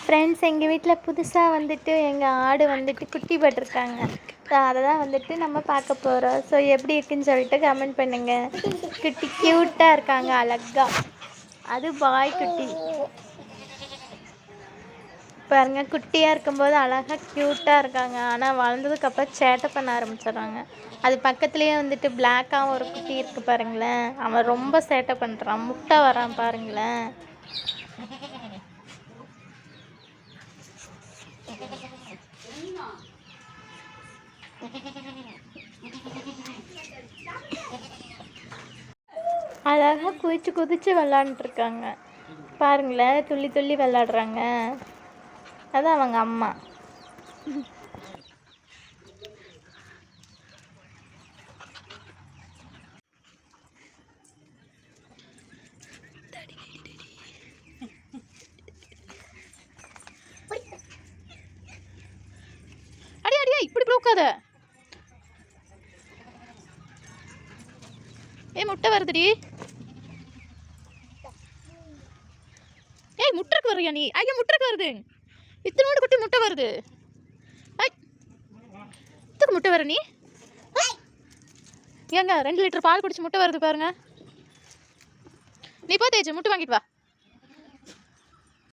Friends, எங்கள் வீட்டில் புதுசாக வந்துட்டு எங்கள் ஆடு வந்துட்டு குட்டி போட்டிருக்காங்க. ஸோ அதை தான் வந்துட்டு நம்ம பார்க்க போகிறோம். ஸோ எப்படி இருக்குன்னு சொல்லிட்டு கமெண்ட் பண்ணுங்கள். குட்டி க்யூட்டாக இருக்காங்க, அழகா. அது பாய் குட்டி பாருங்க. குட்டியாக இருக்கும்போது அழகாக க்யூட்டாக இருக்காங்க. ஆனால் வளர்ந்ததுக்கப்புறம் சேட்டை பண்ண ஆரம்பிச்சிடுறாங்க. அது பக்கத்துலேயே வந்துட்டு பிளாக்காக ஒரு குட்டி இருக்குது பாருங்களேன். அவன் ரொம்ப சேட்டை பண்ணுறான். முட்டை வரான் பாருங்களேன். அழகாக குதிச்சு குதிச்சு விளாண்டுருக்காங்க பாருங்களேன். துள்ளி துள்ளி விளாடுறாங்க. அதான் அவங்க அம்மா. அடி அடியா, இப்படி உட்காத. முட்டை வருதுடி. முட்டைக்கு வர்றியா நீ? ஐயா, முட்டைக்கு வருது. இத்தனோடு குட்டி முட்டை வருது. இதுக்கு முட்டை வர நீ? ஏங்க 2 லிட்டர் பால் குடிச்சு முட்டை வருது பாருங்க. நீ போ தேஜு, முட்டை வாங்கிட்டு வா.